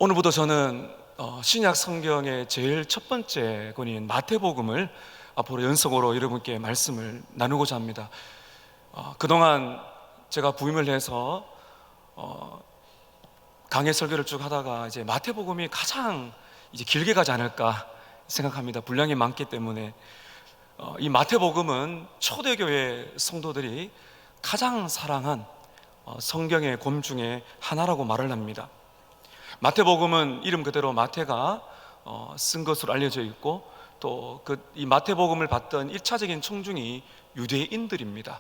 오늘부터 저는 신약 성경의 제일 첫 번째 권인 마태복음을 앞으로 연속으로 여러분께 말씀을 나누고자 합니다. 그동안 제가 부임을 해서 강해 설교를 쭉 하다가 이제 마태복음이 가장 이제 길게 가지 않을까 생각합니다. 분량이 많기 때문에. 이 마태복음은 초대교회 성도들이 가장 사랑한 성경의 곰 중에 하나라고 말을 합니다. 마태복음은 이름 그대로 마태가 쓴 것으로 알려져 있고, 또 이 마태복음을 받던 1차적인 청중이 유대인들입니다.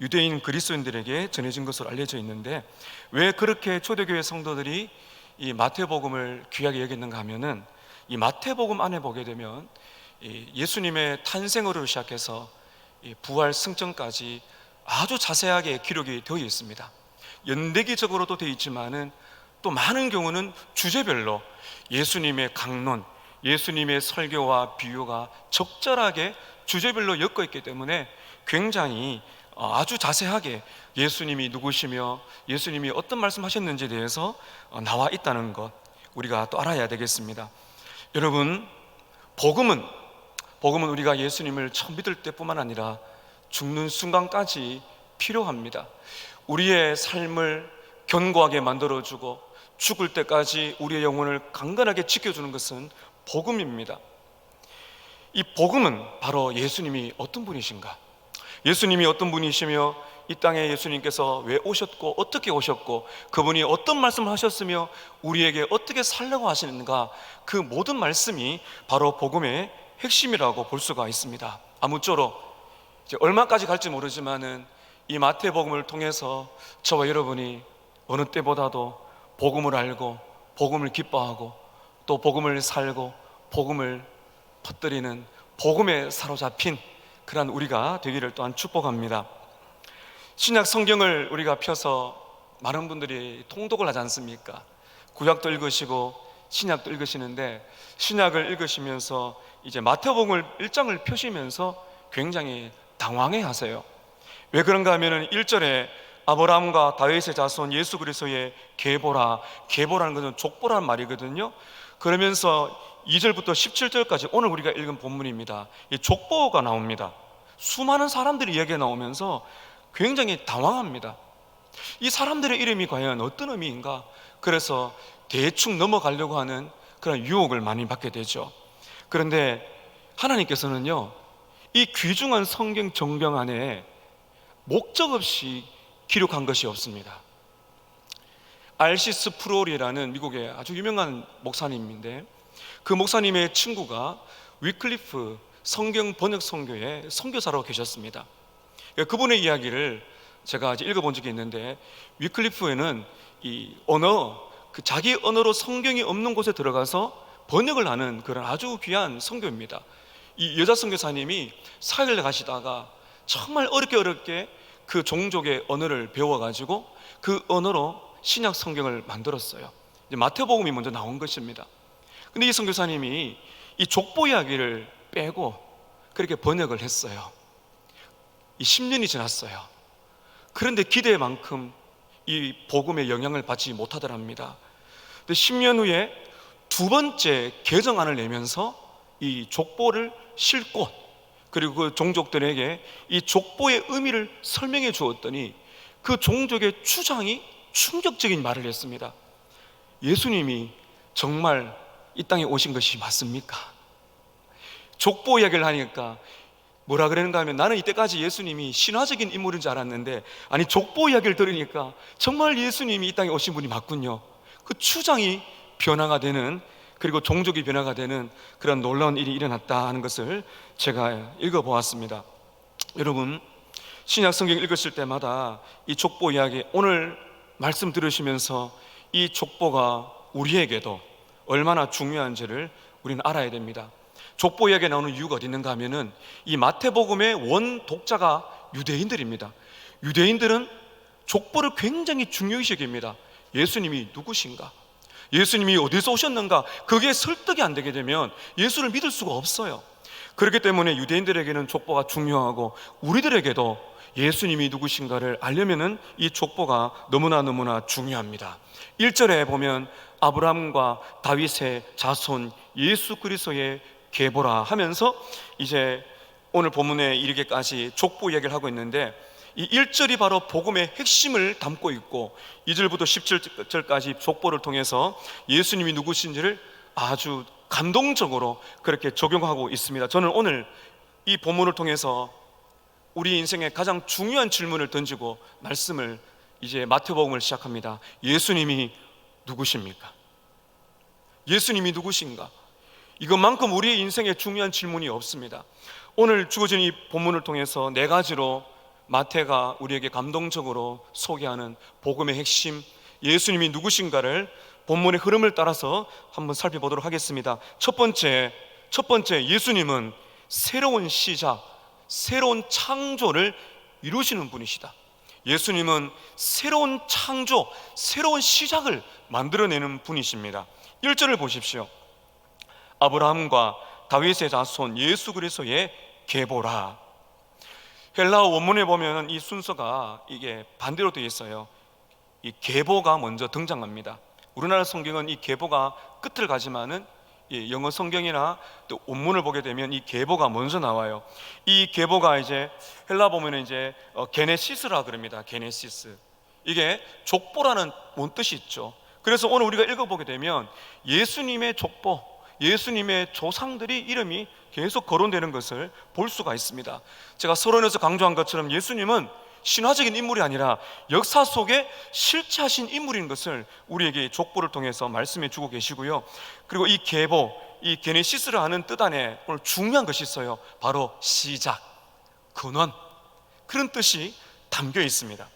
유대인 그리스도인들에게 전해진 것으로 알려져 있는데, 왜 그렇게 초대교회 성도들이 이 마태복음을 귀하게 여겼는가 하면은, 이 마태복음 안에 보게 되면 예수님의 탄생으로 시작해서 부활 승천까지 아주 자세하게 기록이 되어 있습니다. 연대기적으로도 되어 있지만은 또 많은 경우는 주제별로 예수님의 강론, 예수님의 설교와 비유가 적절하게 주제별로 엮여 있기 때문에 굉장히 아주 자세하게 예수님이 누구시며 예수님이 어떤 말씀하셨는지에 대해서 나와 있다는 것, 우리가 또 알아야 되겠습니다. 여러분, 복음은 우리가 예수님을 처음 믿을 때뿐만 아니라 죽는 순간까지 필요합니다. 우리의 삶을 견고하게 만들어주고 죽을 때까지 우리의 영혼을 강건하게 지켜주는 것은 복음입니다. 이 복음은 바로 예수님이 어떤 분이신가, 예수님이 어떤 분이시며 이 땅에 예수님께서 왜 오셨고 어떻게 오셨고 그분이 어떤 말씀을 하셨으며 우리에게 어떻게 살려고 하시는가, 그 모든 말씀이 바로 복음의 핵심이라고 볼 수가 있습니다. 아무쪼록 이제 얼마까지 갈지 모르지만은 이 마태복음을 통해서 저와 여러분이 어느 때보다도 복음을 알고 복음을 기뻐하고 또 복음을 살고 복음을 퍼뜨리는 복음에 사로잡힌 그러한 우리가 되기를 또한 축복합니다. 신약 성경을 우리가 펴서 많은 분들이 통독을 하지 않습니까? 구약도 읽으시고 신약도 읽으시는데, 신약을 읽으시면서 이제 마태복음을 1장을 펴시면서 굉장히 당황해 하세요. 왜 그런가 하면은 1절에 아브라함과 다윗의 자손 예수 그리스도의 계보라는 것은 족보라는 말이거든요. 그러면서 2절부터 17절까지 오늘 우리가 읽은 본문입니다. 이 족보가 나옵니다. 수많은 사람들이 이야기가 나오면서 굉장히 당황합니다. 이 사람들의 이름이 과연 어떤 의미인가? 그래서 대충 넘어가려고 하는 그런 유혹을 많이 받게 되죠. 그런데 하나님께서는요, 이 귀중한 성경 정병 안에 목적 없이 기록한 것이 없습니다. 알시스 프롤이라는 미국의 아주 유명한 목사님인데, 그 목사님의 친구가 위클리프 성경 번역 선교의 선교사로 계셨습니다. 그분의 이야기를 제가 이제 읽어본 적이 있는데, 위클리프에는 이 언어, 자기 언어로 성경이 없는 곳에 들어가서 번역을 하는 그런 아주 귀한 선교입니다. 이 여자 선교사님이 사역을 가시다가 정말 어렵게 그 종족의 언어를 배워가지고 그 언어로 신약 성경을 만들었어요. 이제 마태복음이 먼저 나온 것입니다. 근데 이 선교사님이 이 족보 이야기를 빼고 그렇게 번역을 했어요. 이 10년이 지났어요. 그런데 기대만큼 이 복음의 영향을 받지 못하더랍니다. 근데 10년 후에 두 번째 개정안을 내면서 이 족보를 싣고, 그리고 그 종족들에게 이 족보의 의미를 설명해 주었더니 그 종족의 추장이 충격적인 말을 했습니다. 예수님이 정말 이 땅에 오신 것이 맞습니까? 족보 이야기를 하니까 뭐라 그랬는가 하면, 나는 이때까지 예수님이 신화적인 인물인 줄 알았는데, 아니 족보 이야기를 들으니까 정말 예수님이 이 땅에 오신 분이 맞군요. 그 추장이 변화가 되는, 그리고 종족이 변화가 되는 그런 놀라운 일이 일어났다 하는 것을 제가 읽어보았습니다. 여러분, 신약 성경 읽으실 때마다 이 족보 이야기, 오늘 말씀 들으시면서 이 족보가 우리에게도 얼마나 중요한지를 우리는 알아야 됩니다. 족보 이야기에 나오는 이유가 어디 있는가 하면은, 이 마태복음의 원 독자가 유대인들입니다. 유대인들은 족보를 굉장히 중요시 여깁니다. 예수님이 누구신가? 예수님이 어디서 오셨는가? 그게 설득이 안 되게 되면 예수를 믿을 수가 없어요. 그렇기 때문에 유대인들에게는 족보가 중요하고, 우리들에게도 예수님이 누구신가를 알려면은 이 족보가 너무나 중요합니다. 1절에 보면 아브라함과 다윗의 자손 예수 그리스도의 계보라 하면서 이제 오늘 본문에 이르기까지 족보 이야기를 하고 있는데, 이 1절이 바로 복음의 핵심을 담고 있고 2절부터 17절까지 족보를 통해서 예수님이 누구신지를 아주 감동적으로 그렇게 적용하고 있습니다. 저는 오늘 이 본문을 통해서 우리 인생의 가장 중요한 질문을 던지고 말씀을 이제 마태복음을 시작합니다. 예수님이 누구십니까? 예수님이 누구신가? 이것만큼 우리의 인생에 중요한 질문이 없습니다. 오늘 주어진 이 본문을 통해서 네 가지로 마태가 우리에게 감동적으로 소개하는 복음의 핵심, 예수님이 누구신가를 본문의 흐름을 따라서 한번 살펴보도록 하겠습니다. 첫 번째, 예수님은 새로운 시작, 새로운 창조를 이루시는 분이시다. 예수님은 새로운 창조, 새로운 시작을 만들어내는 분이십니다. 1절을 보십시오. 아브라함과 다윗의 자손 예수 그리스도의 계보라. 헬라어 원문에 보면 이 순서가 이게 반대로 되어 있어요. 이 계보가 먼저 등장합니다. 우리나라 성경은 이 계보가 끝을 가지만은 영어 성경이나 또 원문을 보게 되면 이 계보가 먼저 나와요. 이 계보가 이제 헬라 보면 이제 게네시스라 그럽니다. 게네시스. 이게 족보라는 원뜻이 있죠. 그래서 오늘 우리가 읽어보게 되면 예수님의 족보, 예수님의 조상들이 이름이 계속 거론되는 것을 볼 수가 있습니다. 제가 서론에서 강조한 것처럼 예수님은 신화적인 인물이 아니라 역사 속에 실체하신 인물인 것을 우리에게 족보를 통해서 말씀해 주고 계시고요. 그리고 이 계보, 이 게네시스를 하는 뜻 안에 오늘 중요한 것이 있어요. 바로 시작, 근원, 그런 뜻이 담겨 있습니다.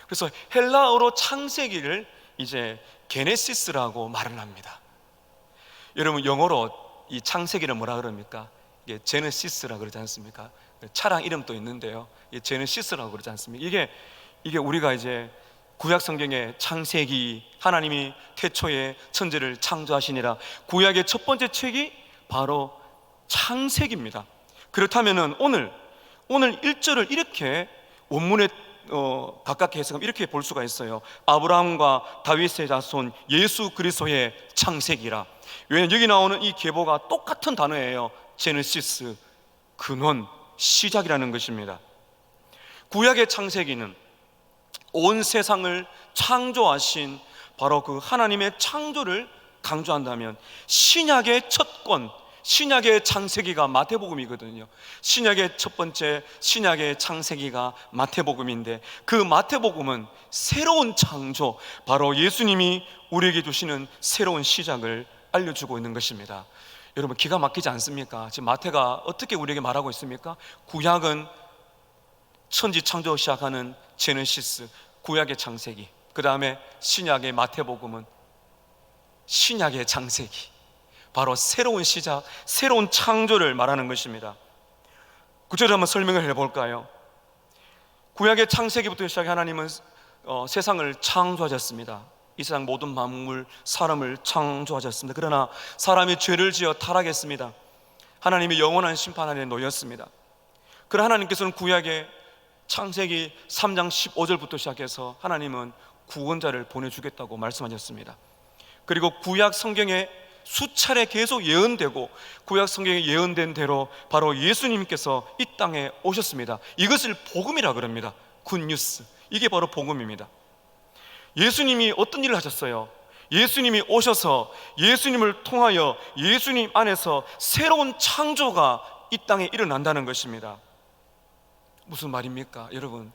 그래서 헬라어로 창세기를 이제 게네시스라고 말을 합니다. 여러분, 영어로 이 창세기를 뭐라 그럽니까? 이게 제네시스라 그러지 않습니까? 차량 이름도 있는데요, 제네시스라고 그러지 않습니까? 이게 우리가 이제 구약 성경의 창세기, 하나님이 태초에 천지를 창조하시니라, 구약의 첫 번째 책이 바로 창세기입니다. 그렇다면은 오늘 1절을 이렇게 원문에 가깝게 해석하면 이렇게 볼 수가 있어요. 아브라함과 다윗의 자손 예수 그리스도의 창세기라. 왜냐하면 여기 나오는 이 계보가 똑같은 단어예요. 제네시스, 근원, 시작이라는 것입니다. 구약의 창세기는 온 세상을 창조하신 바로 그 하나님의 창조를 강조한다면, 신약의 첫 권, 신약의 창세기가 마태복음이거든요. 신약의 첫 번째 신약의 창세기가 마태복음인데, 그 마태복음은 새로운 창조, 바로 예수님이 우리에게 주시는 새로운 시작을 알려주고 있는 것입니다. 여러분, 기가 막히지 않습니까? 지금 마태가 어떻게 우리에게 말하고 있습니까? 구약은 천지 창조 시작하는 제네시스, 구약의 창세기, 그 다음에 신약의 마태복음은 신약의 창세기, 바로 새로운 시작, 새로운 창조를 말하는 것입니다. 구절을 한번 설명을 해볼까요? 구약의 창세기부터 시작해 하나님은 세상을 창조하셨습니다. 이 세상 모든 만물, 사람을 창조하셨습니다. 그러나 사람이 죄를 지어 타락했습니다. 하나님이 영원한 심판 아래 놓였습니다. 그러나 하나님께서는 구약의 창세기 3장 15절부터 시작해서 하나님은 구원자를 보내주겠다고 말씀하셨습니다. 그리고 구약 성경에 수차례 계속 예언되고, 구약 성경에 예언된 대로 바로 예수님께서 이 땅에 오셨습니다. 이것을 복음이라 그럽니다. 굿뉴스. 이게 바로 복음입니다. 예수님이 어떤 일을 하셨어요? 예수님이 오셔서 예수님을 통하여 예수님 안에서 새로운 창조가 이 땅에 일어난다는 것입니다. 무슨 말입니까? 여러분,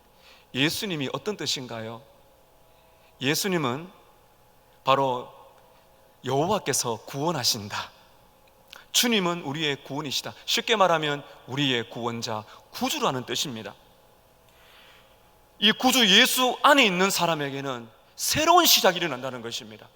예수님이 어떤 뜻인가요? 예수님은 바로 여호와께서 구원하신다. 주님은 우리의 구원이시다. 쉽게 말하면 우리의 구원자, 구주라는 뜻입니다. 이 구주 예수 안에 있는 사람에게는 새로운 시작이 일어난다는 것입니다.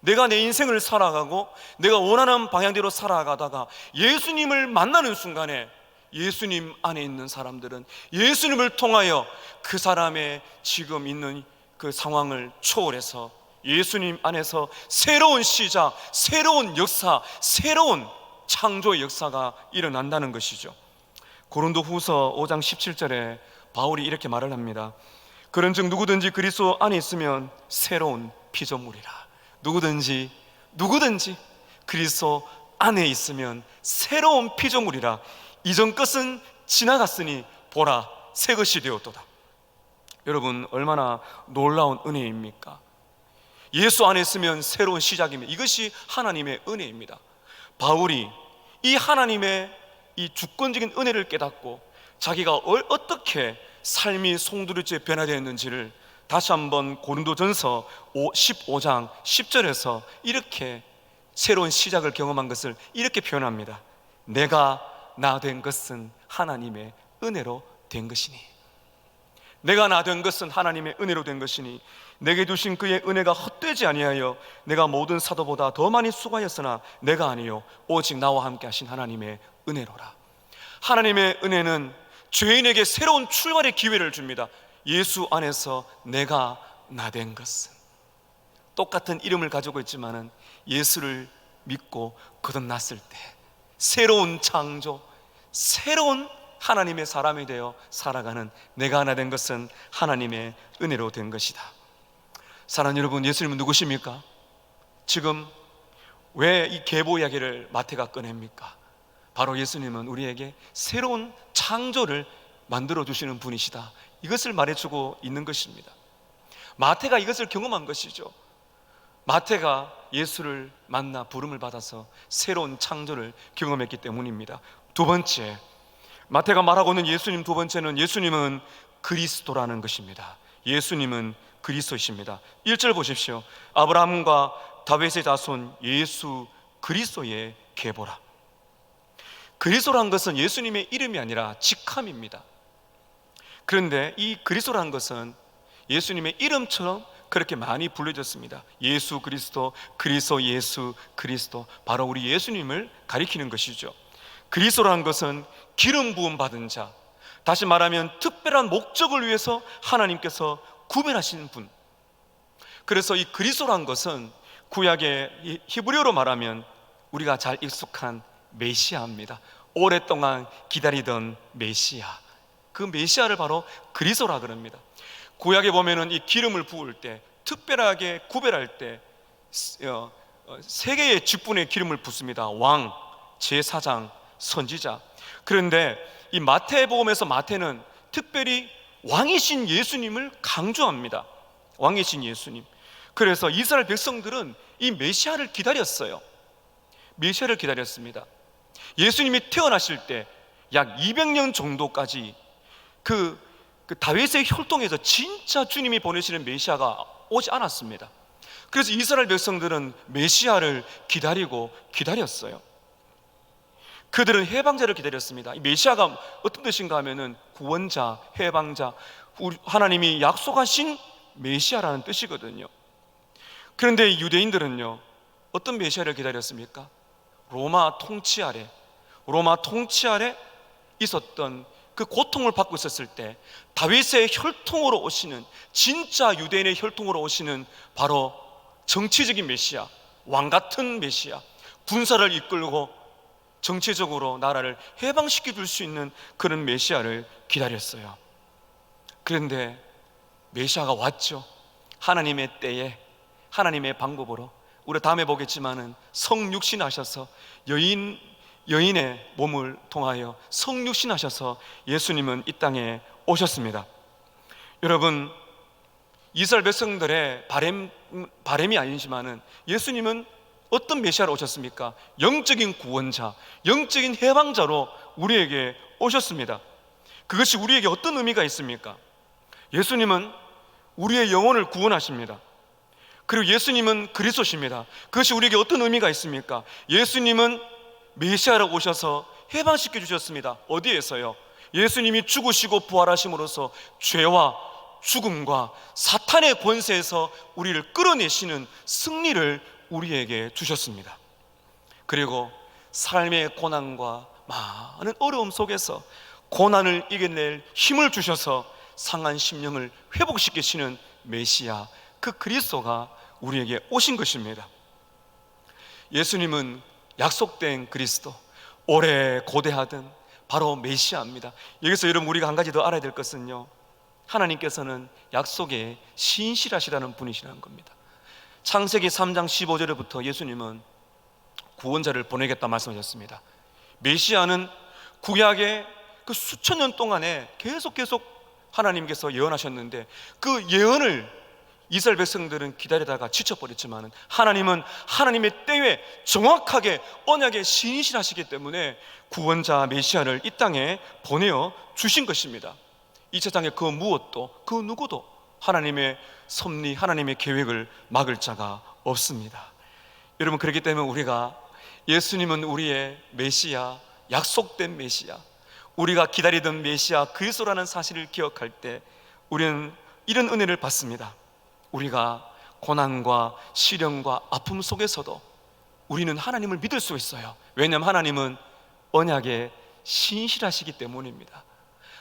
내가 내 인생을 살아가고 내가 원하는 방향대로 살아가다가 예수님을 만나는 순간에 예수님 안에 있는 사람들은 예수님을 통하여 그 사람의 지금 있는 그 상황을 초월해서 예수님 안에서 새로운 시작, 새로운 역사, 새로운 창조의 역사가 일어난다는 것이죠. 고린도후서 5장 17절에 바울이 이렇게 말을 합니다. 그런즉 누구든지 그리스도 안에 있으면 새로운 피조물이라. 누구든지 그리스도 안에 있으면 새로운 피조물이라. 이전 것은 지나갔으니 보라, 새 것이 되었도다. 여러분, 얼마나 놀라운 은혜입니까? 예수 안에 있으면 새로운 시작입니다. 이것이 하나님의 은혜입니다. 바울이 이 하나님의 이 주권적인 은혜를 깨닫고 자기가 어떻게 삶이 송두리째 변화되었는지를 다시 한번 고린도전서 15장 10절에서 이렇게 새로운 시작을 경험한 것을 이렇게 표현합니다. 내가 나 된 것은 하나님의 은혜로 된 것이니, 내가 나 된 것은 하나님의 은혜로 된 것이니 내게 주신 그의 은혜가 헛되지 아니하여 내가 모든 사도보다 더 많이 수고하였으나 내가 아니요 오직 나와 함께 하신 하나님의 은혜로라. 하나님의 은혜는 죄인에게 새로운 출발의 기회를 줍니다. 예수 안에서 내가 나 된 것은, 똑같은 이름을 가지고 있지만은 예수를 믿고 거듭났을 때 새로운 창조, 새로운 하나님의 사람이 되어 살아가는 내가 하나 된 것은 하나님의 은혜로 된 것이다. 사랑하는 여러분, 예수님은 누구십니까? 지금 왜 이 계보 이야기를 마태가 꺼냅니까? 바로 예수님은 우리에게 새로운 창조를 만들어 주시는 분이시다, 이것을 말해주고 있는 것입니다. 마태가 이것을 경험한 것이죠. 마태가 예수를 만나 부름을 받아서 새로운 창조를 경험했기 때문입니다. 두 번째, 마태가 말하고 있는 예수님 두 번째는 예수님은 그리스도라는 것입니다. 예수님은 그리스도이십니다. 1절 보십시오. 아브라함과 다윗의 자손 예수 그리스도의 계보라. 그리스도라는 것은 예수님의 이름이 아니라 직함입니다. 그런데 이 그리스도라는 것은 예수님의 이름처럼 그렇게 많이 불려졌습니다. 예수 그리스도, 그리스도 예수 그리스도, 바로 우리 예수님을 가리키는 것이죠. 그리스도라는 것은 기름 부음 받은 자, 다시 말하면 특별한 목적을 위해서 하나님께서 구별하신 분. 그래서 이 그리스도라는 것은 구약의 히브리어로 말하면 우리가 잘 익숙한 메시아입니다. 오랫동안 기다리던 메시아, 그 메시아를 바로 그리스도라 그럽니다. 구약에 보면은 이 기름을 부을 때, 특별하게 구별할 때 세 개의 직분의 기름을 붓습니다. 왕, 제사장, 선지자. 그런데 이 마태복음에서 마태는 특별히 왕이신 예수님을 강조합니다. 왕이신 예수님. 그래서 이스라엘 백성들은 이 메시아를 기다렸어요. 메시아를 기다렸습니다. 예수님이 태어나실 때 약 200년 정도까지 그 다윗의 혈통에서 진짜 주님이 보내시는 메시아가 오지 않았습니다. 그래서 이스라엘 백성들은 메시아를 기다렸어요. 그들은 해방자를 기다렸습니다. 이 메시아가 어떤 뜻인가 하면은 구원자, 해방자, 하나님이 약속하신 메시아라는 뜻이거든요. 그런데 유대인들은요, 어떤 메시아를 기다렸습니까? 로마 통치 아래 있었던 그 고통을 받고 있었을 때 다윗의 혈통으로 오시는, 진짜 유대인의 혈통으로 오시는 바로 정치적인 메시아, 왕같은 메시아, 군사를 이끌고 정치적으로 나라를 해방시켜 줄 수 있는 그런 메시아를 기다렸어요. 그런데 메시아가 왔죠. 하나님의 때에, 하나님의 방법으로. 우리 다음에 보겠지만은 성육신 하셔서 여인의 몸을 통하여 성육신 하셔서 예수님은 이 땅에 오셨습니다. 여러분, 이스라엘 백성들의 바램이 아니지만은 예수님은 어떤 메시아로 오셨습니까? 영적인 구원자, 영적인 해방자로 우리에게 오셨습니다. 그것이 우리에게 어떤 의미가 있습니까? 예수님은 우리의 영혼을 구원하십니다. 그리고 예수님은 그리스도십니다. 그것이 우리에게 어떤 의미가 있습니까? 예수님은 메시아로 오셔서 해방시켜 주셨습니다. 어디에서요? 예수님이 죽으시고 부활하심으로써 죄와 죽음과 사탄의 권세에서 우리를 끌어내시는 승리를 우리에게 주셨습니다. 그리고 삶의 고난과 많은 어려움 속에서 고난을 이겨낼 힘을 주셔서 상한 심령을 회복시키시는 메시아, 그 그리스도가 우리에게 오신 것입니다. 예수님은 약속된 그리스도, 오래 고대하던 바로 메시아입니다. 여기서 여러분, 우리가 한 가지 더 알아야 될 것은요, 하나님께서는 약속에 신실하시다는 분이시라는 겁니다. 창세기 3장 15절부터 예수님은 구원자를 보내겠다 말씀하셨습니다. 메시아는 구약의 그 수천 년 동안에 계속 하나님께서 예언하셨는데, 그 예언을 이스라엘 백성들은 기다리다가 지쳐버렸지만 하나님은 하나님의 때에 정확하게 언약의 신실하시기 때문에 구원자 메시아를 이 땅에 보내어 주신 것입니다. 이 세상에 그 무엇도 그 누구도 하나님의 섭리, 하나님의 계획을 막을 자가 없습니다. 여러분, 그렇기 때문에 우리가 예수님은 우리의 메시아, 약속된 메시아, 우리가 기다리던 메시아 그리스도라는 사실을 기억할 때 우리는 이런 은혜를 받습니다. 우리가 고난과 시련과 아픔 속에서도 우리는 하나님을 믿을 수 있어요. 왜냐하면 하나님은 언약에 신실하시기 때문입니다.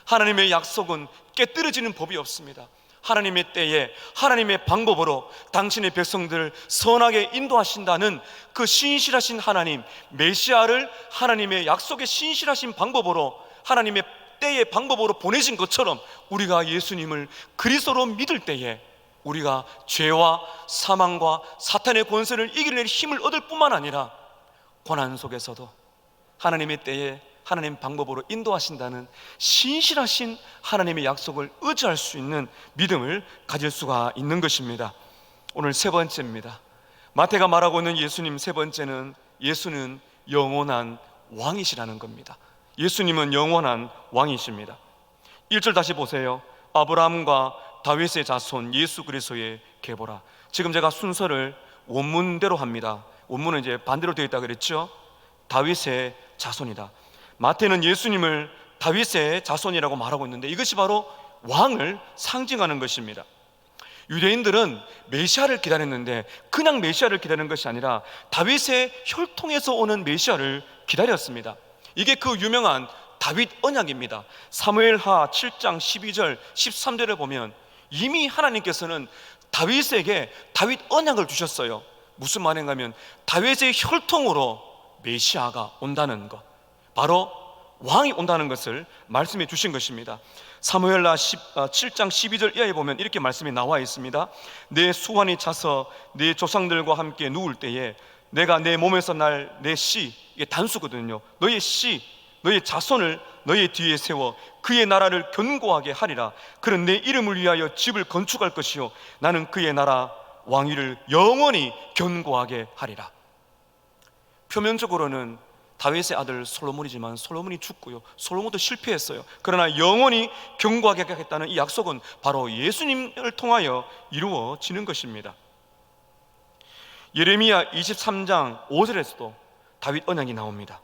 하나님의 약속은 깨뜨려지는 법이 없습니다. 하나님의 때에 하나님의 방법으로 당신의 백성들을 선하게 인도하신다는 그 신실하신 하나님, 메시아를 하나님의 약속의 신실하신 방법으로, 하나님의 때의 방법으로 보내신 것처럼 우리가 예수님을 그리스도로 믿을 때에 우리가 죄와 사망과 사탄의 권세를 이겨낼 힘을 얻을 뿐만 아니라 고난 속에서도 하나님의 때에 하나님 방법으로 인도하신다는 신실하신 하나님의 약속을 의지할 수 있는 믿음을 가질 수가 있는 것입니다. 오늘 세 번째입니다. 마태가 말하고 있는 예수님 세 번째는, 예수는 영원한 왕이시라는 겁니다. 예수님은 영원한 왕이십니다. 1절 다시 보세요. 아브라함과 다윗의 자손 예수 그리스도의 계보라. 지금 제가 순서를 원문대로 합니다. 원문은 이제 반대로 되어 있다 그랬죠. 다윗의 자손이다. 마태는 예수님을 다윗의 자손이라고 말하고 있는데 이것이 바로 왕을 상징하는 것입니다. 유대인들은 메시아를 기다렸는데 그냥 메시아를 기다리는 것이 아니라 다윗의 혈통에서 오는 메시아를 기다렸습니다. 이게 그 유명한 다윗 언약입니다. 사무엘하 7장 12절 13절에 보면 이미 하나님께서는 다윗에게 다윗 언약을 주셨어요. 무슨 말인가 하면 다윗의 혈통으로 메시아가 온다는 것, 바로 왕이 온다는 것을 말씀해 주신 것입니다. 사무엘하 7장 12절 이하에 보면 이렇게 말씀이 나와 있습니다. 내 수완이 차서 내 조상들과 함께 누울 때에 내가 내 몸에서 날 내 씨, 이게 단수거든요. 너의 씨, 너의 자손을 너의 뒤에 세워 그의 나라를 견고하게 하리라. 그는 내 이름을 위하여 집을 건축할 것이요 나는 그의 나라 왕위를 영원히 견고하게 하리라. 표면적으로는 다윗의 아들 솔로몬이지만 솔로몬이 죽고요, 솔로몬도 실패했어요. 그러나 영원히 견고하게 하겠다는 이 약속은 바로 예수님을 통하여 이루어지는 것입니다. 예레미야 23장 5절에서도 다윗 언약이 나옵니다.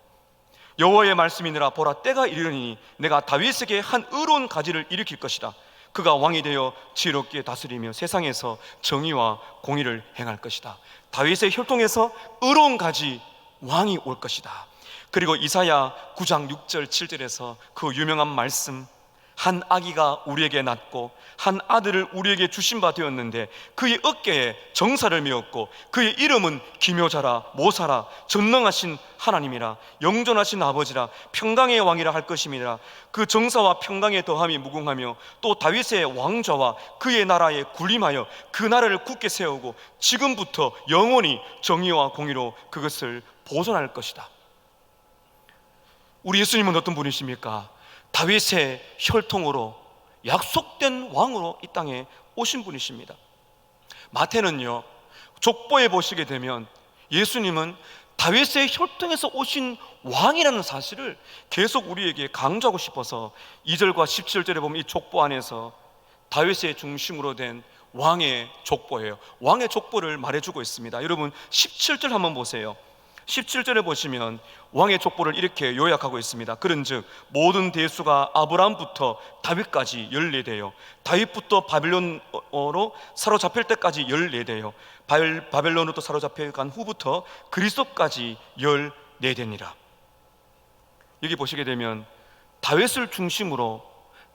여호와의 말씀이니라. 보라, 때가 이르니 내가 다윗에게 한 의로운 가지를 일으킬 것이다. 그가 왕이 되어 지혜롭게 다스리며 세상에서 정의와 공의를 행할 것이다. 다윗의 혈통에서 의로운 가지 왕이 올 것이다. 그리고 이사야 9장 6절 7절에서 그 유명한 말씀, 한 아기가 우리에게 낳고 한 아들을 우리에게 주신 바 되었는데 그의 어깨에 정사를 메었고 그의 이름은 기묘자라, 모사라, 전능하신 하나님이라, 영존하신 아버지라, 평강의 왕이라 할 것임이라. 그 정사와 평강의 더함이 무궁하며 또 다윗의 왕좌와 그의 나라에 군림하여 그 나라를 굳게 세우고 지금부터 영원히 정의와 공의로 그것을 보존할 것이다. 우리 예수님은 어떤 분이십니까? 다윗의 혈통으로 약속된 왕으로 이 땅에 오신 분이십니다. 마태는요, 족보에 보시게 되면 예수님은 다윗의 혈통에서 오신 왕이라는 사실을 계속 우리에게 강조하고 싶어서 2절과 17절에 보면 이 족보 안에서 다윗의 중심으로 된 왕의 족보예요. 왕의 족보를 말해주고 있습니다. 여러분 17절 한번 보세요. 17절에 보시면 왕의 족보를 이렇게 요약하고 있습니다. 그런즉 모든 대수가 아브라함부터 다윗까지 14대요 다윗부터 바벨론으로 사로잡힐 때까지 14대요 바벨론으로 사로잡혀간 후부터 그리스도까지 14대니라. 여기 보시게 되면 다윗을 중심으로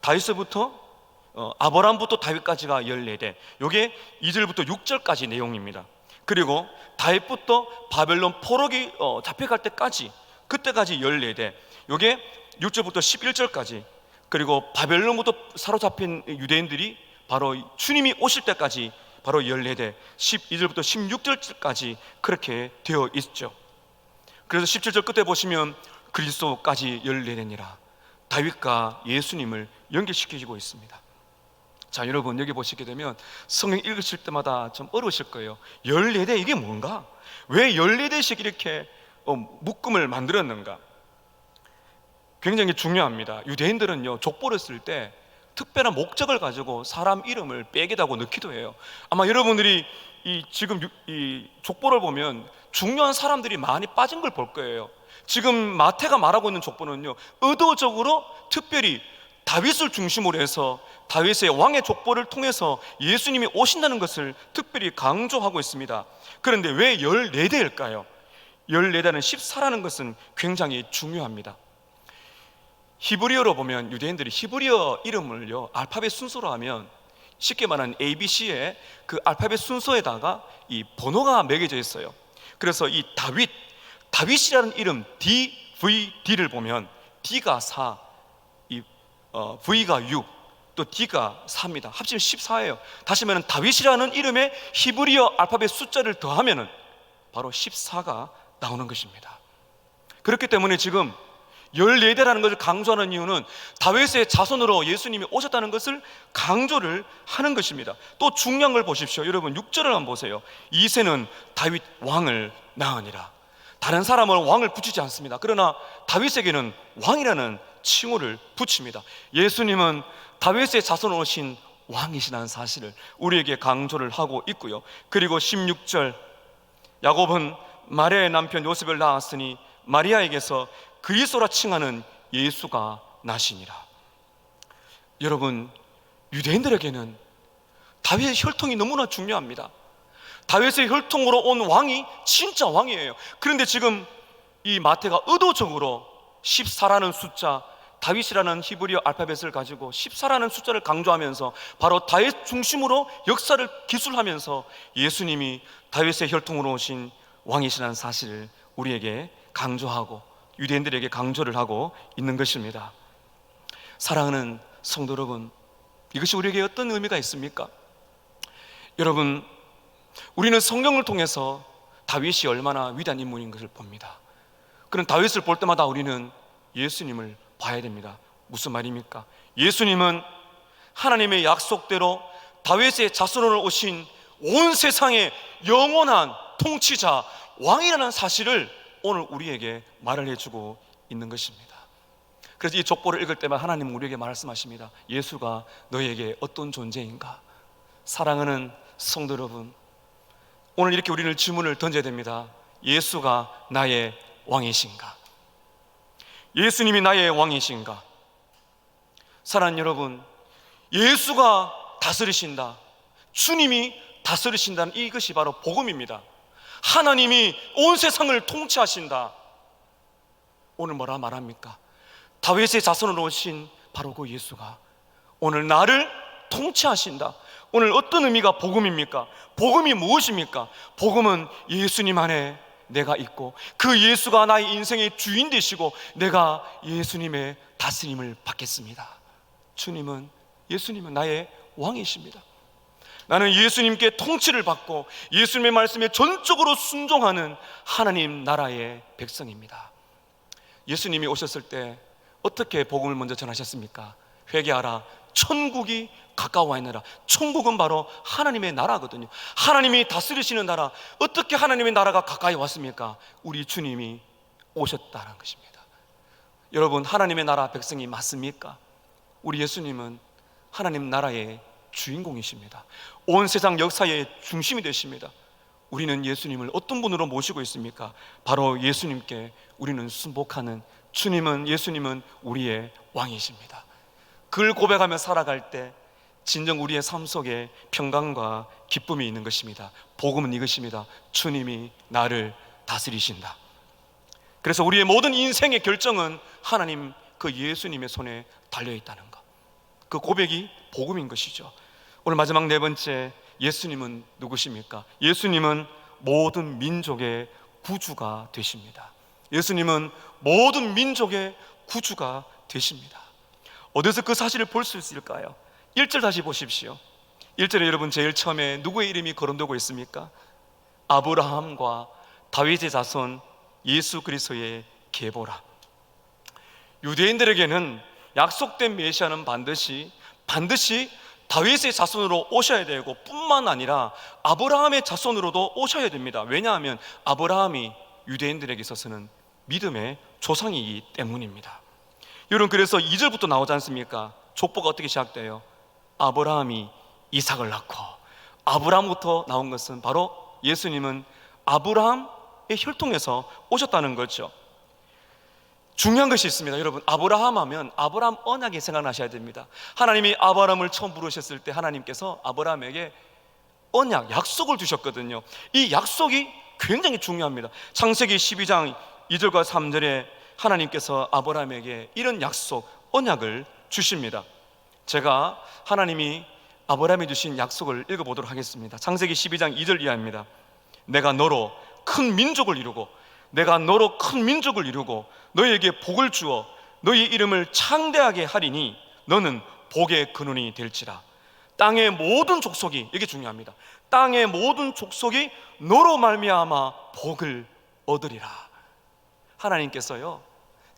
다윗부터 아브라함부터 다윗까지가 14대, 이게 2절부터 6절까지 내용입니다. 그리고 다윗부터 바벨론 포로기 잡혀갈 때까지, 그때까지 14대, 이게 6절부터 11절까지, 그리고 바벨론부터 사로잡힌 유대인들이 바로 주님이 오실 때까지 바로 14대, 12절부터 16절까지 그렇게 되어 있죠. 그래서 17절 끝에 보시면 그리스도까지 14대니라, 다윗과 예수님을 연결시키고 있습니다. 자, 여러분 여기 보시게 되면 성경 읽으실 때마다 좀 어려우실 거예요. 14대 이게 뭔가? 왜 14대씩 이렇게 묶음을 만들었는가? 굉장히 중요합니다. 유대인들은요, 족보를 쓸 때 특별한 목적을 가지고 사람 이름을 빼기도 넣기도 해요. 아마 여러분들이 지금 이 족보를 보면 중요한 사람들이 많이 빠진 걸 볼 거예요. 지금 마태가 말하고 있는 족보는요, 의도적으로 특별히 다윗을 중심으로 해서 다윗의 왕의 족보를 통해서 예수님이 오신다는 것을 특별히 강조하고 있습니다. 그런데 왜 14대일까요? 14대는 14라는 것은 굉장히 중요합니다. 히브리어로 보면 유대인들이 히브리어 이름을요, 알파벳 순서로 하면 쉽게 말하는 ABC의 그 알파벳 순서에다가 이 번호가 매겨져 있어요. 그래서 이 다윗이라는 이름 DVD를 보면 D가 4, V가 6, 또 D가 4입니다. 합치면 14예요. 다시 말하면 다윗이라는 이름에 히브리어 알파벳 숫자를 더하면 바로 14가 나오는 것입니다. 그렇기 때문에 지금 14대라는 것을 강조하는 이유는 다윗의 자손으로 예수님이 오셨다는 것을 강조를 하는 것입니다. 또 중요한 걸 보십시오. 여러분 6절을 한번 보세요. 이새는 다윗 왕을 낳으니라. 다른 사람은 왕을 붙이지 않습니다. 그러나 다윗에게는 왕이라는 칭호를 붙입니다. 예수님은 다윗의 자손으로 오신 왕이시라는 사실을 우리에게 강조를 하고 있고요. 그리고 16절, 야곱은 마리아의 남편 요셉을 낳았으니 마리아에게서 그리스도라 칭하는 예수가 나시니라. 여러분, 유대인들에게는 다윗의 혈통이 너무나 중요합니다. 다윗의 혈통으로 온 왕이 진짜 왕이에요. 그런데 지금 이 마태가 의도적으로 14라는 숫자, 다윗이라는 히브리어 알파벳을 가지고 14라는 숫자를 강조하면서 바로 다윗 중심으로 역사를 기술하면서 예수님이 다윗의 혈통으로 오신 왕이시라는 사실을 우리에게 강조하고 유대인들에게 강조를 하고 있는 것입니다. 사랑하는 성도 여러분, 이것이 우리에게 어떤 의미가 있습니까? 여러분, 우리는 성경을 통해서 다윗이 얼마나 위대한 인물인 것을 봅니다. 그런 다윗을 볼 때마다 우리는 예수님을 봐야 됩니다. 무슨 말입니까? 예수님은 하나님의 약속대로 다윗의 자손으로 오신 온 세상의 영원한 통치자, 왕이라는 사실을 오늘 우리에게 말을 해주고 있는 것입니다. 그래서 이 족보를 읽을 때마다 하나님은 우리에게 말씀하십니다. 예수가 너에게 어떤 존재인가? 사랑하는 성도 여러분, 오늘 이렇게 우리는 질문을 던져야 됩니다. 예수가 나의 왕이신가? 예수님이 나의 왕이신가? 사랑하는 여러분, 예수가 다스리신다, 주님이 다스리신다는 이것이 바로 복음입니다. 하나님이 온 세상을 통치하신다. 오늘 뭐라 말합니까? 다윗의 자손으로 오신 바로 그 예수가 오늘 나를 통치하신다. 오늘 어떤 의미가 복음입니까? 복음이 무엇입니까? 복음은 예수님 안에 내가 있고 그 예수가 나의 인생의 주인 되시고 내가 예수님의 다스림을 받겠습니다. 예수님은 나의 왕이십니다. 나는 예수님께 통치를 받고 예수님의 말씀에 전적으로 순종하는 하나님 나라의 백성입니다. 예수님이 오셨을 때 어떻게 복음을 먼저 전하셨습니까? 회개하라, 천국이 가까워 있느라. 천국은 바로 하나님의 나라거든요. 하나님이 다스리시는 나라. 어떻게 하나님의 나라가 가까이 왔습니까? 우리 주님이 오셨다는 것입니다. 여러분, 하나님의 나라 백성이 맞습니까? 우리 예수님은 하나님 나라의 주인공이십니다. 온 세상 역사의 중심이 되십니다. 우리는 예수님을 어떤 분으로 모시고 있습니까? 바로 예수님께 우리는 순복하는 예수님은 우리의 왕이십니다. 그를 고백하며 살아갈 때 진정 우리의 삶 속에 평강과 기쁨이 있는 것입니다. 복음은 이것입니다. 주님이 나를 다스리신다. 그래서 우리의 모든 인생의 결정은 하나님 그 예수님의 손에 달려있다는 것, 그 고백이 복음인 것이죠. 오늘 마지막 네 번째, 예수님은 누구십니까? 예수님은 모든 민족의 구주가 되십니다. 예수님은 모든 민족의 구주가 되십니다. 어디서 그 사실을 볼 수 있을까요? 1절 다시 보십시오. 1절에 여러분 제일 처음에 누구의 이름이 거론되고 있습니까? 아브라함과 다윗의 자손 예수 그리스도의 계보라. 유대인들에게는 약속된 메시아는 반드시 다윗의 자손으로 오셔야 되고 뿐만 아니라 아브라함의 자손으로도 오셔야 됩니다. 왜냐하면 아브라함이 유대인들에게 있어서는 믿음의 조상이기 때문입니다. 여러분, 그래서 2절부터 나오지 않습니까? 족보가 어떻게 시작돼요? 아브라함이 이삭을 낳고, 아브라함부터 나온 것은 바로 예수님은 아브라함의 혈통에서 오셨다는 거죠. 중요한 것이 있습니다. 여러분, 아브라함 하면 아브라함 언약이 생각나셔야 됩니다. 하나님이 아브라함을 처음 부르셨을 때 하나님께서 아브라함에게 언약, 약속을 주셨거든요. 이 약속이 굉장히 중요합니다. 창세기 12장 2절과 3절에 하나님께서 아브라함에게 이런 약속, 언약을 주십니다. 제가 하나님이 아브라함에 주신 약속을 읽어보도록 하겠습니다. 창세기 12장 2절 이하입니다. 내가 너로 큰 민족을 이루고 너희에게 복을 주어 너희 이름을 창대하게 하리니 너는 복의 근원이 될지라. 땅의 모든 족속이, 이게 중요합니다. 땅의 모든 족속이 너로 말미암아 복을 얻으리라. 하나님께서요,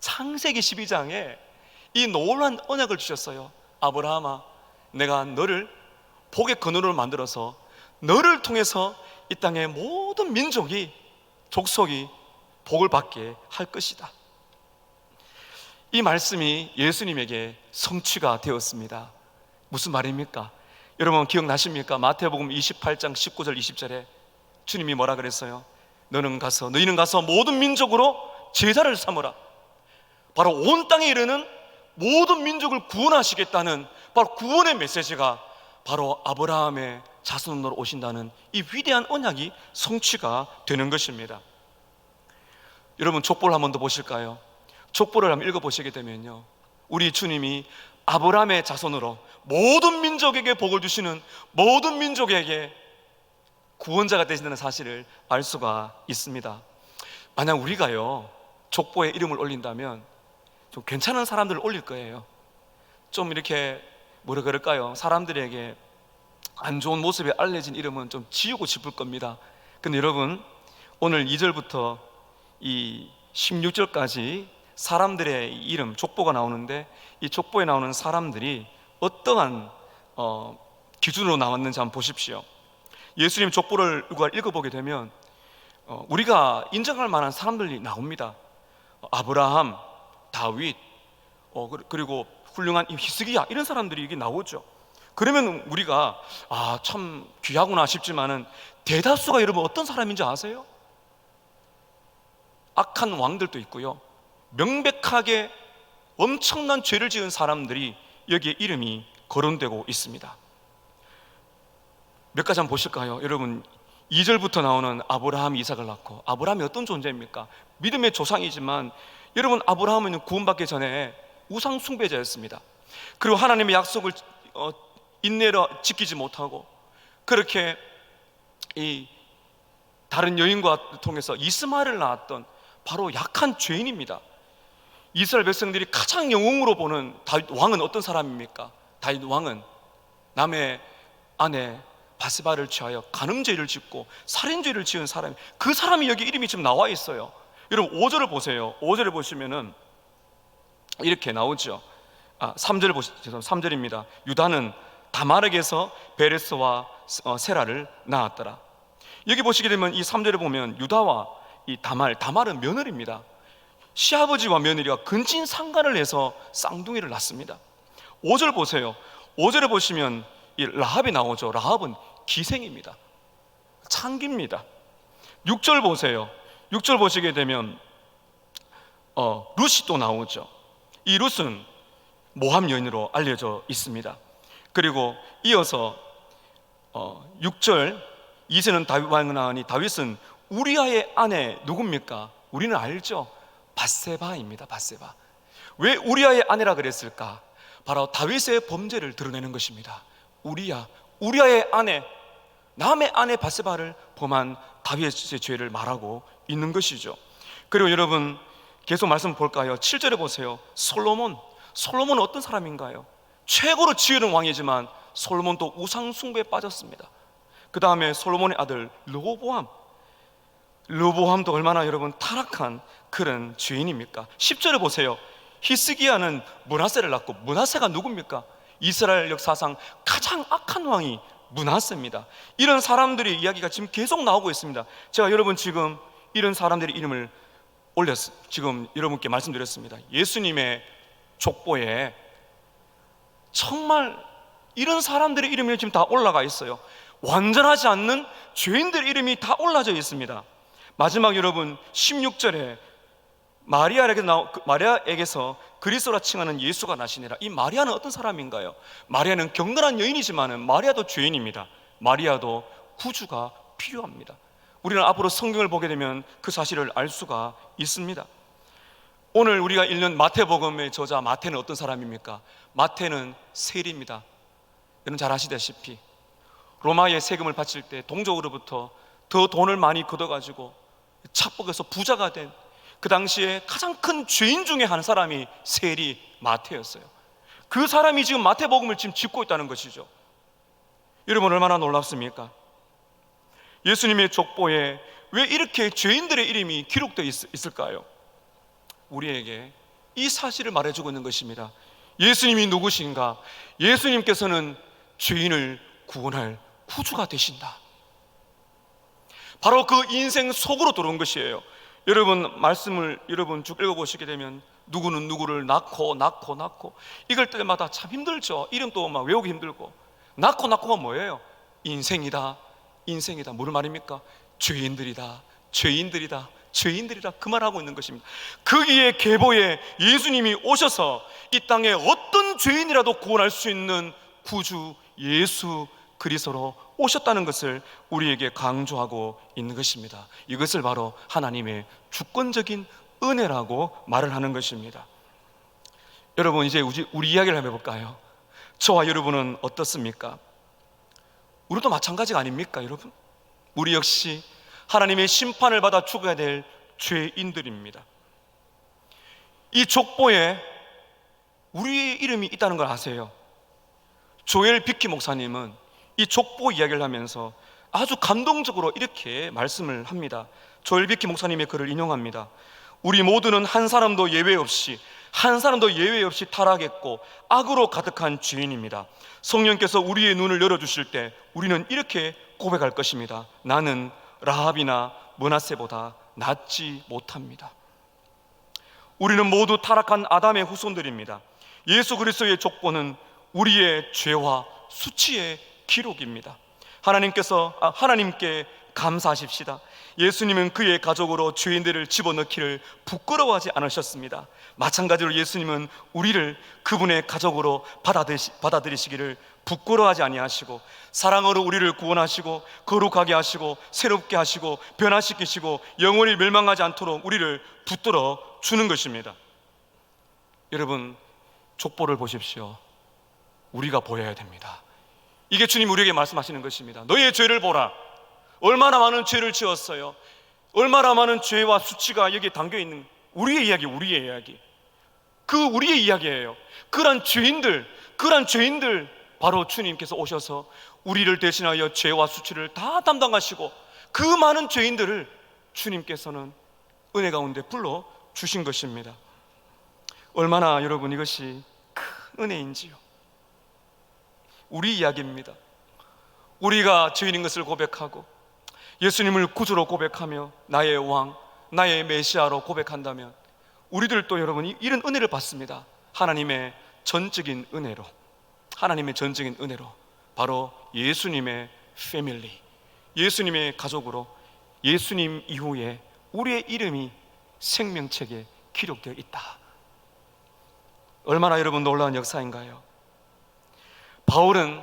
창세기 12장에 이 놀라운 언약을 주셨어요. 아브라함아, 내가 너를 복의 근원으로 만들어서 너를 통해서 이 땅의 모든 민족이, 족속이 복을 받게 할 것이다. 이 말씀이 예수님에게 성취가 되었습니다. 무슨 말입니까? 여러분 기억나십니까? 마태복음 28장 19절 20절에 주님이 뭐라 그랬어요? 너희는 가서 모든 민족으로 제자를 삼으라. 바로 온 땅에 이르는 모든 민족을 구원하시겠다는 바로 구원의 메시지가 바로 아브라함의 자손으로 오신다는 이 위대한 언약이 성취가 되는 것입니다. 여러분, 족보를 한 번 더 보실까요? 족보를 한번 읽어보시게 되면요, 우리 주님이 아브라함의 자손으로 모든 민족에게 복을 주시는, 모든 민족에게 구원자가 되신다는 사실을 알 수가 있습니다. 만약 우리가요 족보에 이름을 올린다면 좀 괜찮은 사람들을 올릴 거예요. 좀 이렇게 뭐라 그럴까요? 사람들에게 안 좋은 모습에 알려진 이름은 좀 지우고 싶을 겁니다. 근데 여러분, 오늘 2절부터 이 16절까지 사람들의 이름, 족보가 나오는데 이 족보에 나오는 사람들이 어떠한 기준으로 나왔는지 한번 보십시오. 예수님 족보를 읽어보게 되면 우리가 인정할 만한 사람들이 나옵니다. 아브라함, 다윗, 그리고 훌륭한 히스기야, 이런 사람들이 이게 나오죠. 그러면 우리가 참 귀하구나 싶지만은 대다수가 여러분 어떤 사람인지 아세요? 악한 왕들도 있고요, 명백하게 엄청난 죄를 지은 사람들이 여기에 이름이 거론되고 있습니다. 몇 가지 한번 보실까요? 여러분, 2절부터 나오는 아브라함이 이삭을 낳고, 아브라함이 어떤 존재입니까? 믿음의 조상이지만 여러분, 아브라함은 구원받기 전에 우상 숭배자였습니다. 그리고 하나님의 약속을 인내로 지키지 못하고 그렇게 이 다른 여인과 통해서 이스마엘을 낳았던 바로 약한 죄인입니다. 이스라엘 백성들이 가장 영웅으로 보는 다윗 왕은 어떤 사람입니까? 다윗 왕은 남의 아내 바세바를 취하여 간음죄를 짓고 살인죄를 지은 사람, 그 사람이 여기 이름이 지금 나와 있어요. 여러분 5절을 보세요. 5절을 보시면은 이렇게 나오죠. 3절을 보시죠. 3절입니다. 유다는 다말에게서 베레스와 세라를 낳았더라. 여기 보시게 되면 이 3절에 보면 유다와 이 다말은 며느리입니다. 시아버지와 며느리가 근친상간을 해서 쌍둥이를 낳습니다. 5절 보세요. 5절에 보시면 이 라합이 나오죠. 라합은 기생입니다. 창기입니다. 6절 보세요. 6절 보시게 되면 룻이 또 나오죠. 이 룻은 모함 여인으로 알려져 있습니다. 그리고 이어서 6절, 이세는 다윗 왕을 낳으니 다윗은 우리아의 아내 누굽니까? 우리는 알죠. 밧세바입니다. 밧세바. 왜 우리아의 아내라 그랬을까? 바로 다윗의 범죄를 드러내는 것입니다. 우리아의 아내, 남의 아내 밧세바를 범한 다윗의 죄를 말하고 있는 것이죠. 그리고 여러분 계속 말씀 볼까요? 7절에 보세요. 솔로몬은 어떤 사람인가요? 최고로 지혜로운 왕이지만 솔로몬도 우상 숭배에 빠졌습니다. 그 다음에 솔로몬의 아들 르호보암도 얼마나 여러분 타락한 그런 죄인입니까? 10절을 보세요. 히스기야는 므낫세를 낳고, 므낫세가 누굽니까? 이스라엘 역사상 가장 악한 왕이 므낫세입니다. 이런 사람들의 이야기가 지금 계속 나오고 있습니다. 제가 여러분 지금 이런 사람들의 이름을 지금 여러분께 말씀드렸습니다. 예수님의 족보에 정말 이런 사람들의 이름이 지금 다 올라가 있어요. 완전하지 않는 죄인들의 이름이 다 올라져 있습니다. 마지막 여러분 16절에 마리아에게서 그리스도라 칭하는 예수가 나시니라. 이 마리아는 어떤 사람인가요? 마리아는 경건한 여인이지만 마리아도 죄인입니다. 마리아도 구주가 필요합니다. 우리는 앞으로 성경을 보게 되면 그 사실을 알 수가 있습니다. 오늘 우리가 읽는 마태복음의 저자 마태는 어떤 사람입니까? 마태는 세리입니다. 여러분 잘 아시다시피 로마에 세금을 바칠 때 동족으로부터 더 돈을 많이 걷어가지고 착복해서 부자가 된 그 당시에 가장 큰 죄인 중에 한 사람이 세리 마태였어요. 그 사람이 지금 마태복음을 지금 짓고 있다는 것이죠. 여러분 얼마나 놀랍습니까? 예수님의 족보에 왜 이렇게 죄인들의 이름이 기록되어 있을까요? 우리에게 이 사실을 말해주고 있는 것입니다. 예수님이 누구신가? 예수님께서는 죄인을 구원할 구주가 되신다. 바로 그 인생 속으로 들어온 것이에요. 여러분 말씀을 여러분 쭉 읽어보시게 되면 누구는 누구를 낳고 이걸 때마다 참 힘들죠. 이름도 막 외우기 힘들고. 낳고가 뭐예요? 인생이다. 뭐를 말입니까? 죄인들이다 그 말하고 있는 것입니다. 거기에 계보에 예수님이 오셔서 이 땅에 어떤 죄인이라도 구원할 수 있는 구주 예수 그리스도로 오셨다는 것을 우리에게 강조하고 있는 것입니다. 이것을 바로 하나님의 주권적인 은혜라고 말을 하는 것입니다. 여러분 이제 우리 이야기를 한번 해볼까요? 저와 여러분은 어떻습니까? 우리도 마찬가지가 아닙니까 여러분? 우리 역시 하나님의 심판을 받아 죽어야 될 죄인들입니다. 이 족보에 우리의 이름이 있다는 걸 아세요? 조엘 비키 목사님은 이 족보 이야기를 하면서 아주 감동적으로 이렇게 말씀을 합니다. 조엘 비키 목사님의 글을 인용합니다. 우리 모두는 한 사람도 예외 없이 타락했고 악으로 가득한 죄인입니다. 성령께서 우리의 눈을 열어주실 때 우리는 이렇게 고백할 것입니다. 나는 라합이나 므낫세보다 낫지 못합니다. 우리는 모두 타락한 아담의 후손들입니다. 예수 그리스도의 족보는 우리의 죄와 수치의 기록입니다. 하나님께 감사하십시다. 예수님은 그의 가족으로 죄인들을 집어넣기를 부끄러워하지 않으셨습니다. 마찬가지로 예수님은 우리를 그분의 가족으로 받아들이시기를 부끄러워하지 아니하시고 사랑으로 우리를 구원하시고 거룩하게 하시고 새롭게 하시고 변화시키시고 영원히 멸망하지 않도록 우리를 붙들어 주는 것입니다. 여러분 족보를 보십시오. 우리가 보여야 됩니다. 이게 주님 우리에게 말씀하시는 것입니다. 너의 죄를 보라. 얼마나 많은 죄를 지었어요. 얼마나 많은 죄와 수치가 여기에 담겨있는 우리의 이야기. 그 우리의 이야기예요. 그런 죄인들 바로 주님께서 오셔서 우리를 대신하여 죄와 수치를 다 담당하시고 그 많은 죄인들을 주님께서는 은혜 가운데 불러 주신 것입니다. 얼마나 여러분 이것이 큰 은혜인지요. 우리 이야기입니다. 우리가 죄인인 것을 고백하고 예수님을 구주로 고백하며 나의 왕, 나의 메시아로 고백한다면 우리들도 여러분 이런 은혜를 받습니다. 하나님의 전적인 은혜로 바로 예수님의 패밀리, 예수님의 가족으로 예수님 이후에 우리의 이름이 생명책에 기록되어 있다. 얼마나 여러분 놀라운 역사인가요? 바울은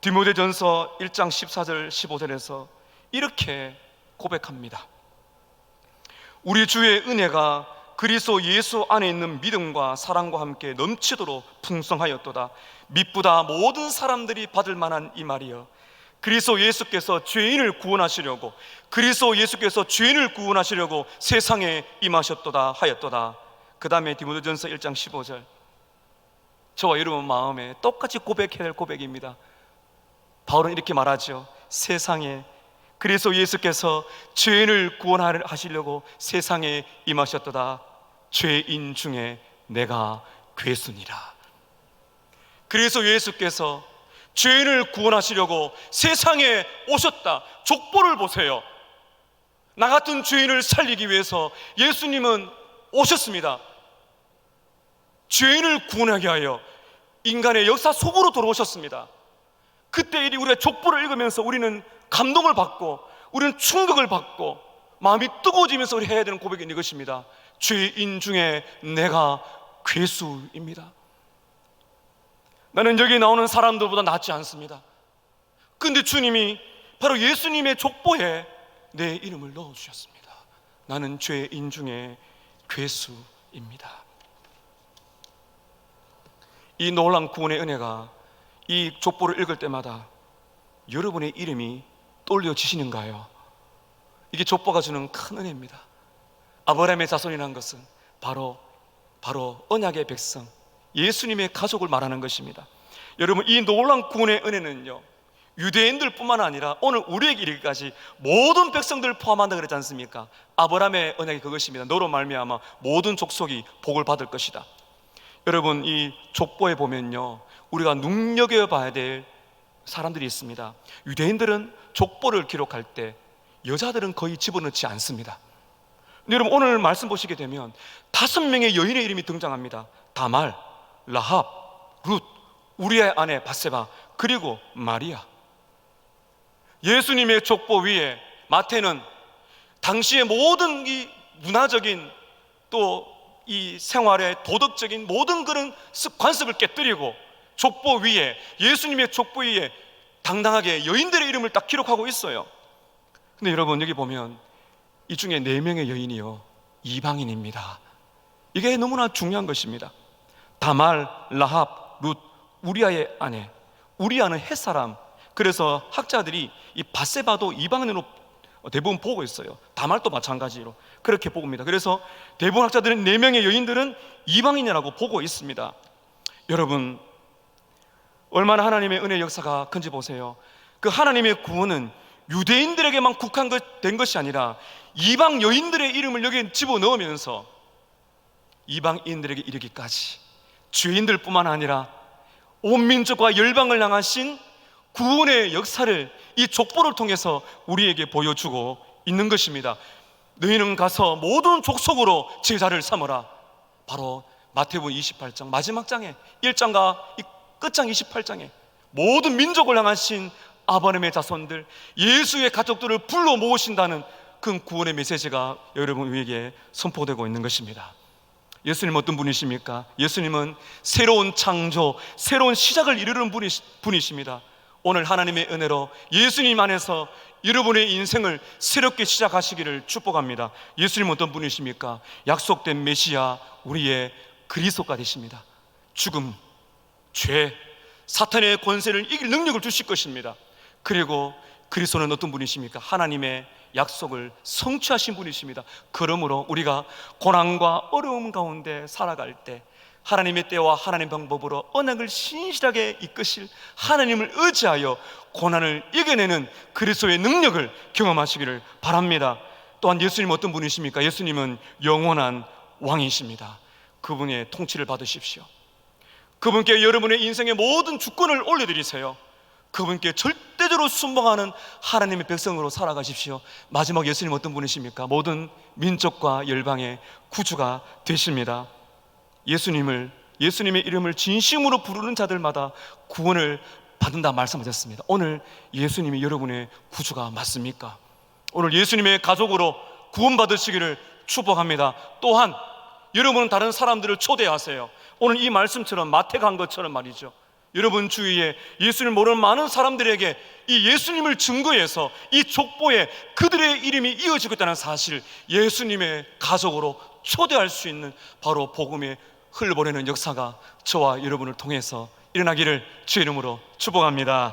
디모데전서 1장 14절 15절에서 이렇게 고백합니다. 우리 주의 은혜가 그리스도 예수 안에 있는 믿음과 사랑과 함께 넘치도록 풍성하였도다. 믿보다 모든 사람들이 받을 만한 이 말이여, 그리스도 예수께서 죄인을 구원하시려고 세상에 임하셨도다 하였도다. 그 다음에 디모데전서 1장 15절, 저와 여러분 마음에 똑같이 고백해야 될 고백입니다. 바울은 이렇게 말하죠. 세상에, 그래서 예수께서 죄인을 구원하시려고 세상에 임하셨도다. 죄인 중에 내가 괴수니라. 그래서 예수께서 죄인을 구원하시려고 세상에 오셨다. 족보를 보세요. 나 같은 죄인을 살리기 위해서 예수님은 오셨습니다. 죄인을 구원하게 하여 인간의 역사 속으로 들어오셨습니다. 그때 우리가 족보를 읽으면서 우리는 감동을 받고, 우리는 충격을 받고, 마음이 뜨거워지면서 우리 해야 되는 고백이 이것입니다. 죄인 중에 내가 괴수입니다. 나는 여기 나오는 사람들보다 낫지 않습니다. 근데 주님이 바로 예수님의 족보에 내 이름을 넣어주셨습니다. 나는 죄인 중에 괴수입니다. 이 놀라운 구원의 은혜가 이 족보를 읽을 때마다 여러분의 이름이 떠올려지시는가요? 이게 족보가 주는 큰 은혜입니다. 아브라함의 자손이라는 것은 바로 언약의 백성, 예수님의 가족을 말하는 것입니다. 여러분, 이 놀라운 구원의 은혜는요, 유대인들 뿐만 아니라 오늘 우리에게 이르기까지 모든 백성들을 포함한다 그랬지 않습니까? 아브라함의 언약이 그것입니다. 너로 말미암아 모든 족속이 복을 받을 것이다. 여러분, 이 족보에 보면요, 우리가 눈여겨봐야 될 사람들이 있습니다. 유대인들은 족보를 기록할 때 여자들은 거의 집어넣지 않습니다. 여러분, 오늘 말씀 보시게 되면 5명의 여인의 이름이 등장합니다. 다말, 라합, 룻, 우리의 아내 바세바, 그리고 마리아. 예수님의 족보 위에 마태는 당시의 모든 이 문화적인 또 이 생활의 도덕적인 모든 그런 관습을 깨뜨리고 족보 위에, 예수님의 족보 위에 당당하게 여인들의 이름을 딱 기록하고 있어요. 근데 여러분, 여기 보면 이 중에 4명의 여인이요, 이방인입니다. 이게 너무나 중요한 것입니다. 다말, 라합, 룻, 우리아의 아내. 우리아는 햇사람. 그래서 학자들이 이 바세바도 이방인으로 대부분 보고 있어요. 다말도 마찬가지로 그렇게 보고입니다. 그래서 대부분 학자들은 4명의 여인들은 이방인이라고 보고 있습니다. 여러분, 얼마나 하나님의 은혜 역사가 큰지 보세요. 그 하나님의 구원은 유대인들에게만 국한된 것이 아니라 이방 여인들의 이름을 여기에 집어넣으면서 이방인들에게 이르기까지 죄인들 뿐만 아니라 온 민족과 열방을 향하신 구원의 역사를 이 족보를 통해서 우리에게 보여주고 있는 것입니다. 너희는 가서 모든 족속으로 제자를 삼으라. 바로 마태복음 28장 마지막 장에 1장과 이 끝장 28장에 모든 민족을 향하신 아브라함의 자손들, 예수의 가족들을 불러 모으신다는 그 구원의 메시지가 여러분 위에게 선포되고 있는 것입니다. 예수님 어떤 분이십니까? 예수님은 새로운 창조, 새로운 시작을 이루는 분이십니다. 오늘 하나님의 은혜로 예수님 안에서 여러분의 인생을 새롭게 시작하시기를 축복합니다. 예수님 어떤 분이십니까? 약속된 메시아, 우리의 그리스도가 되십니다. 죽음, 죄, 사탄의 권세를 이길 능력을 주실 것입니다. 그리고 그리스도는 어떤 분이십니까? 하나님의 약속을 성취하신 분이십니다. 그러므로 우리가 고난과 어려움 가운데 살아갈 때 하나님의 때와 하나님의 방법으로 언약을 신실하게 이끄실 하나님을 의지하여 고난을 이겨내는 그리스도의 능력을 경험하시기를 바랍니다. 또한 예수님 어떤 분이십니까? 예수님은 영원한 왕이십니다. 그분의 통치를 받으십시오. 그분께 여러분의 인생의 모든 주권을 올려드리세요. 그분께 절대적으로 순종하는 하나님의 백성으로 살아가십시오. 마지막 예수님 어떤 분이십니까? 모든 민족과 열방의 구주가 되십니다. 예수님의 이름을 진심으로 부르는 자들마다 구원을 받는다 말씀하셨습니다. 오늘 예수님이 여러분의 구주가 맞습니까? 오늘 예수님의 가족으로 구원받으시기를 축복합니다. 또한 여러분은 다른 사람들을 초대하세요. 오늘 이 말씀처럼 마태가 한 것처럼 말이죠. 여러분 주위에 예수님을 모르는 많은 사람들에게 이 예수님을 증거해서 이 족보에 그들의 이름이 이어지고 있다는 사실, 예수님의 가족으로 초대할 수 있는 바로 복음의 흘러보내는 역사가 저와 여러분을 통해서 일어나기를 주의 이름으로 축복합니다.